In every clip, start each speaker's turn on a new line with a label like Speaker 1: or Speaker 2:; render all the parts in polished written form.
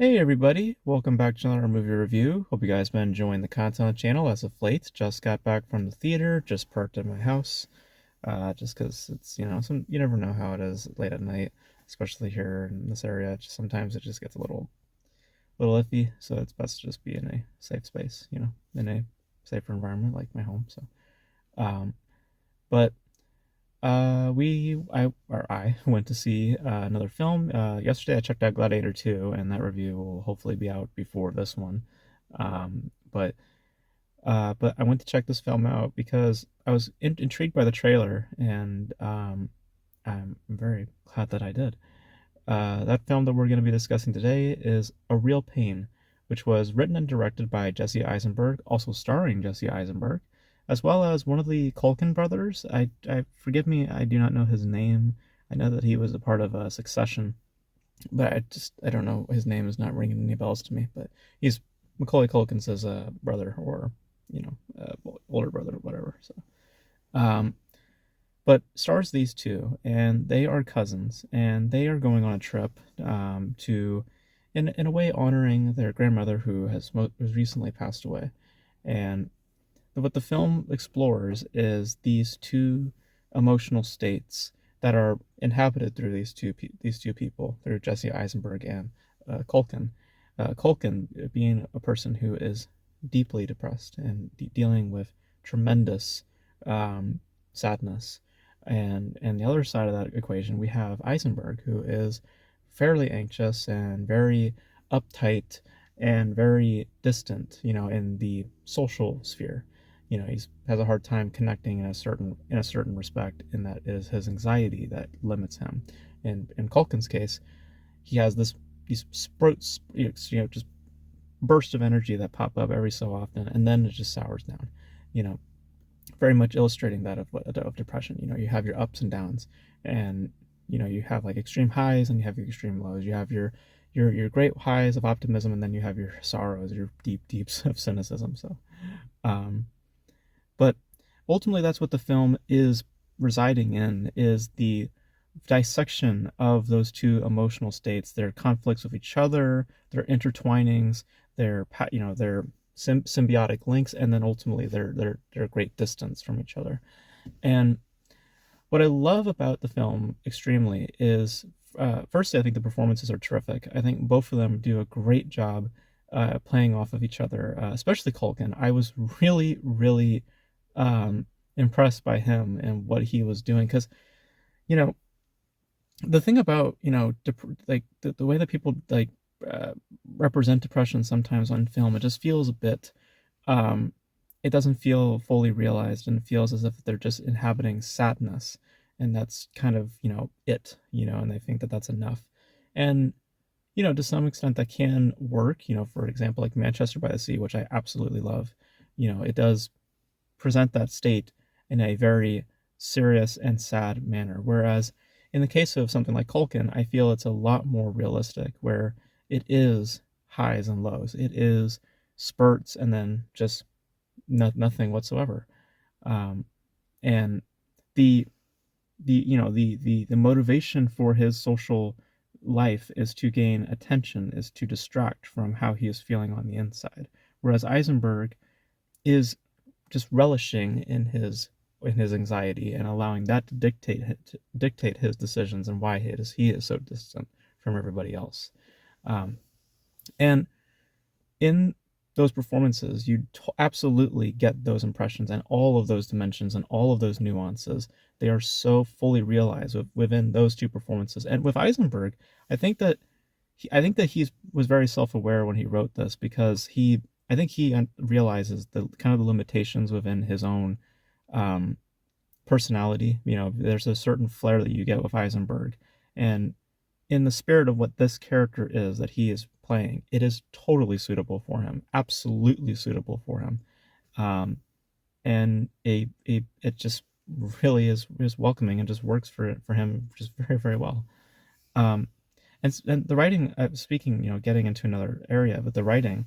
Speaker 1: Hey everybody, welcome back to another movie review. Hope you guys been enjoying the content on the channel as of late. Just got back from the theater, just parked at my house. Just 'cause it's, you never know how it is late at night, especially here in this area. Sometimes it just gets a little iffy, so it's best to just be in a safe space, in a safer environment like my home. Um, but I went to see another film. Yesterday I checked out Gladiator 2, and that review will hopefully be out before this one. But I went to check this film out because I was intrigued by the trailer, and I'm very glad that I did. That film that we're going to be discussing today is A Real Pain, which was written and directed by Jesse Eisenberg, also starring Jesse Eisenberg, as well as one of the Culkin brothers. I forgive me, I do not know his name. I know that he was a part of Succession, but I don't know. His name is not ringing any bells to me. But he's Macaulay Culkin's brother, or older brother, or whatever. Um, but stars these two, and they are cousins, and they are going on a trip to, in a way, honoring their grandmother who has recently passed away. And what the film explores is these two emotional states that are inhabited through these two people, through Jesse Eisenberg and Culkin. Culkin being a person who is deeply depressed and dealing with tremendous um, sadness, and the other side of that equation, we have Eisenberg, who is fairly anxious and very uptight and very distant, in the social sphere. He has a hard time connecting in a certain respect, and that is his anxiety that limits him. And in Culkin's case, he has these sprouts, just bursts of energy that pop up every so often, and then it just sours down. You know, Very much illustrating that of depression. You have your ups and downs, and you have like extreme highs and you have your extreme lows. You have your great highs of optimism, and then you have your sorrows, your deep deeps of cynicism. Um, but ultimately, that's what the film is residing in: is the dissection of those two emotional states, their conflicts with each other, their intertwinings, their symbiotic links, and then ultimately their great distance from each other. And what I love about the film extremely is, firstly, I think the performances are terrific. I think both of them do a great job playing off of each other, especially Culkin. I was really, really impressed by him and what he was doing, because you know the thing about like the way that people like uh, represent depression sometimes on film, it just feels a bit um it doesn't feel fully realized, and it feels as if they're just inhabiting sadness, and that's kind of and they think that that's enough. And to some extent that can work. For example, like Manchester by the Sea, which I absolutely love. It does present that state in a very serious and sad manner. Whereas in the case of something like Culkin, I feel it's a lot more realistic, where it is highs and lows. It is spurts and then just nothing whatsoever. Um, and the the motivation for his social life is to gain attention, is to distract from how he is feeling on the inside. Whereas Eisenberg is just relishing in his anxiety and allowing that to dictate his decisions, and why he is so distant from everybody else. Um, and in those performances, you absolutely get those impressions and all of those dimensions and all of those nuances. They are so fully realized within those two performances. And with Eisenberg, I think that he was very self-aware when he wrote this, because I think he realizes the kind of the limitations within his own um, personality. There's a certain flair that you get with Eisenberg, and in the spirit of what this character is that he is playing, it is totally suitable for him, absolutely suitable for him, and it just really is welcoming and just works for him just very, very well. Um, and the writing, speaking, getting into another area, but the writing,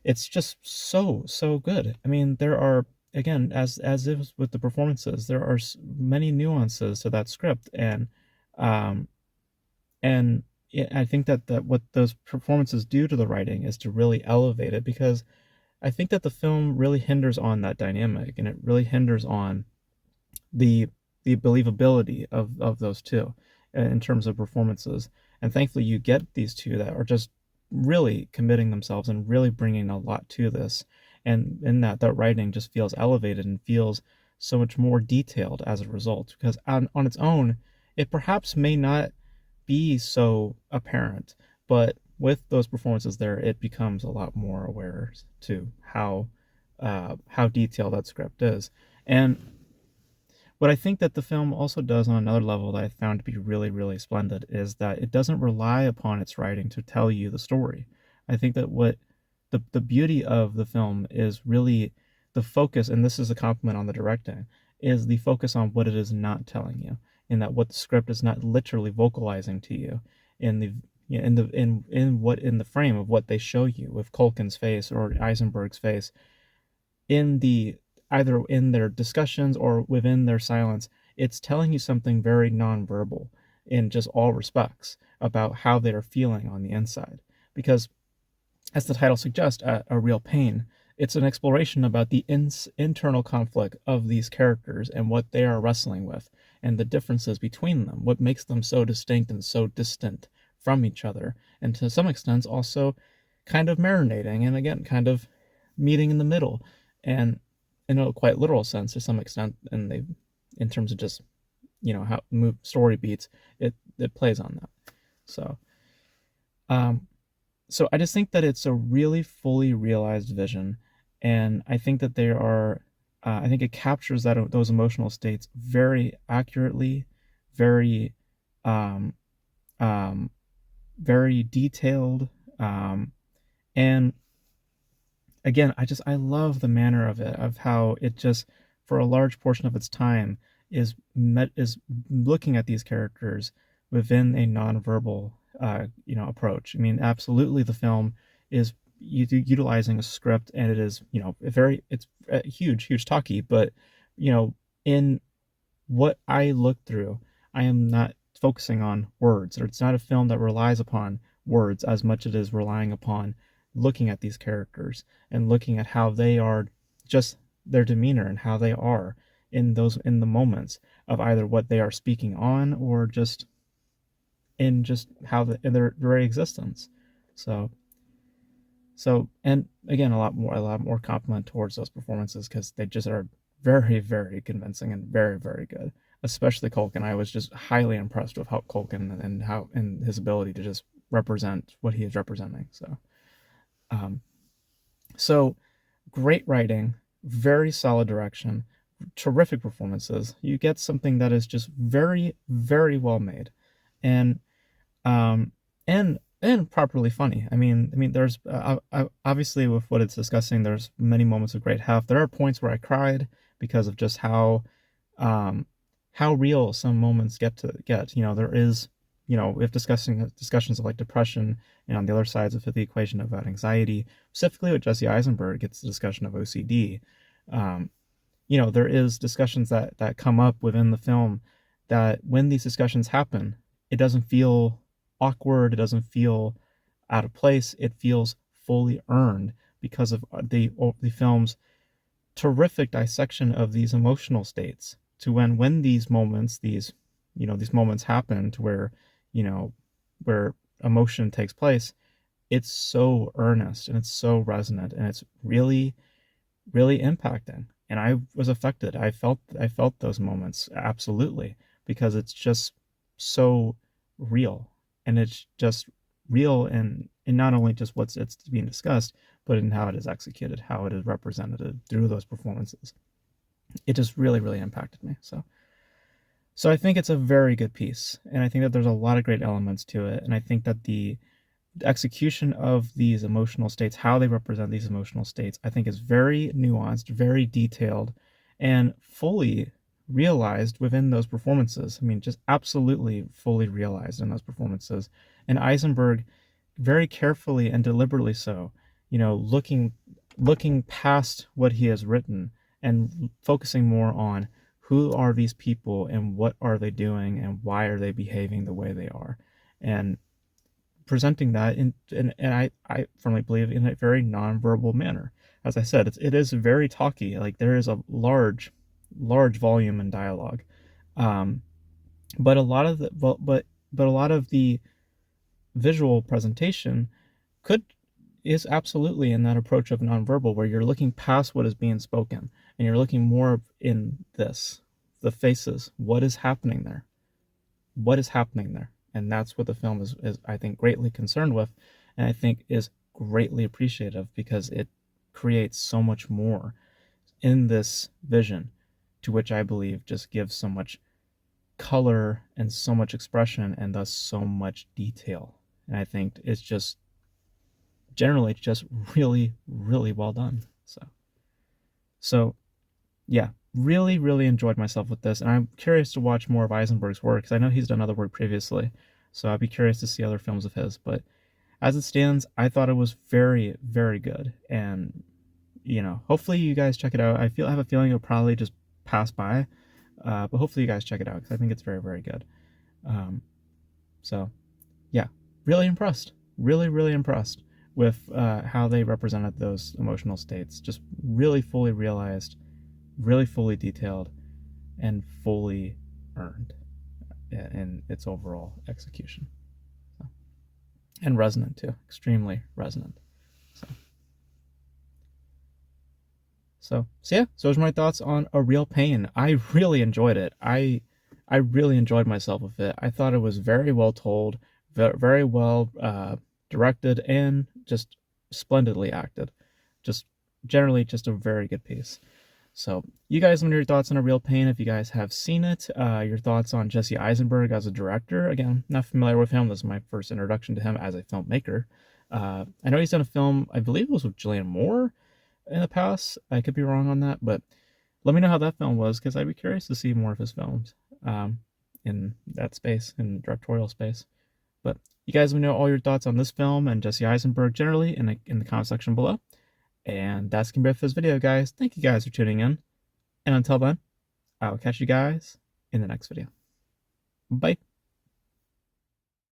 Speaker 1: it's just so good. I mean, there are, again, as is with the performances, there are many nuances to that script, um, and I think that what those performances do to the writing is to really elevate it, because I think that the film really hinders on that dynamic, and it really hinders on the the believability of those two in terms of performances. And thankfully, you get these two that are just really committing themselves and really bringing a lot to this. And in that writing just feels elevated and feels so much more detailed as a result. Because on its own, it perhaps may not be so apparent, but with those performances there, it becomes a lot more aware to how detailed that script is. And what I think that the film also does on another level that I found to be really, really splendid is that it doesn't rely upon its writing to tell you the story. I think that what the beauty of the film is really the focus, and this is a compliment on the directing, is the focus on what it is not telling you, in that what the script is not literally vocalizing to you in the in the frame of what they show you with Culkin's face or Eisenberg's face in the either in their discussions or within their silence. It's telling you something very nonverbal in just all respects about how they're feeling on the inside. Because, as the title suggests, a real pain, it's an exploration about the internal conflict of these characters and what they are wrestling with and the differences between them, what makes them so distinct and so distant from each other, and to some extent also kind of marinating and again kind of meeting in the middle, and in a quite literal sense to some extent, and they in terms of just how story beats, it plays on that. So um so I just think that it's a really fully realized vision, and I think that they are I think it captures those emotional states very accurately, very um um very detailed, and again, I love the manner of it, of how it just for a large portion of its time is looking at these characters within a nonverbal approach. I mean, absolutely, the film is utilizing a script, and it is it's huge talky, but in what I look through, I am not focusing on words, or it's not a film that relies upon words as much as it is relying upon looking at these characters and looking at how they are, just their demeanor and how they are in the moments of either what they are speaking on or just how in their very existence. So and again, a lot more compliment towards those performances, because they just are very, very convincing and very, very good. Especially Culkin. I was just highly impressed with how Culkin and his ability to just represent what he is representing. Um, so great writing, very solid direction, terrific performances. You get something that is just very, very well made, and um, and properly funny. There's obviously, with what it's discussing, there's many moments of great heft. There are points where I cried because of just um, how real some moments get. There is, we have discussions of like depression, and on the other sides of the equation about anxiety. Specifically with Jesse Eisenberg, it's the discussion of OCD. Um, there is discussions that come up within the film that when these discussions happen, it doesn't feel awkward, it doesn't feel out of place, it feels fully earned because of the film's terrific dissection of these emotional states, to when these moments happen to where you know where emotion takes place. It's so earnest and it's so resonant, and it's really, really impacting. And I was affected. I felt those moments absolutely, because it's just so real, and it's just real in not only just what's it's being discussed, but in how it is executed, how it is represented through those performances. It just really, really impacted me. So I think it's a very good piece, and I think that there's a lot of great elements to it, and I think that the execution of these emotional states, how they represent these emotional states, I think is very nuanced, very detailed, and fully realized within those performances. I mean, just absolutely fully realized in those performances. And Eisenberg, very carefully and deliberately so, looking past what he has written and focusing more on who are these people and what are they doing and why are they behaving the way they are. And presenting that and I firmly believe in a very nonverbal manner. As I said, it is very talky. Like there is a large volume in dialogue, um, but a lot of the but a lot of the visual presentation could is absolutely in that approach of nonverbal, where you're looking past what is being spoken and you're looking more in the faces. What is happening there? What is happening there? And that's what the film is I think greatly concerned with, and I think is greatly appreciative because it creates so much more in this vision, to which I believe just gives so much color and so much expression and thus so much detail. And I think it's just generally just really well done. So yeah, really enjoyed myself with this, and I'm curious to watch more of Eisenberg's work because I know he's done other work previously. So I'd be curious to see other films of his. But as it stands, I thought it was very good, and hopefully you guys check it out. I have a feeling it'll probably just pass by, but hopefully you guys check it out because I think it's very good. Um, so yeah, really impressed. Really impressed with how they represented those emotional states. Just really fully realized, really fully detailed, and fully earned in its overall execution. So, and resonant too, extremely resonant. So, yeah. So those are my thoughts on A Real Pain. I really enjoyed it. I really enjoyed myself with it. I thought it was very well told, very well directed, and just splendidly acted. Just generally just a very good piece. So you guys, let me know your thoughts on A Real Pain if you guys have seen it. Your thoughts on Jesse Eisenberg as a director. Again, not familiar with him. This is my first introduction to him as a filmmaker. I know he's done a film, I believe it was with Julianne Moore in the past. I could be wrong on that, but let me know how that film was because I'd be curious to see more of his films in that space, in directorial space. But you guys let me know all your thoughts on this film and Jesse Eisenberg generally in the comment section below. And that's going to be it for this video, guys. Thank you guys for tuning in. And until then, I'll catch you guys in the next video. Bye.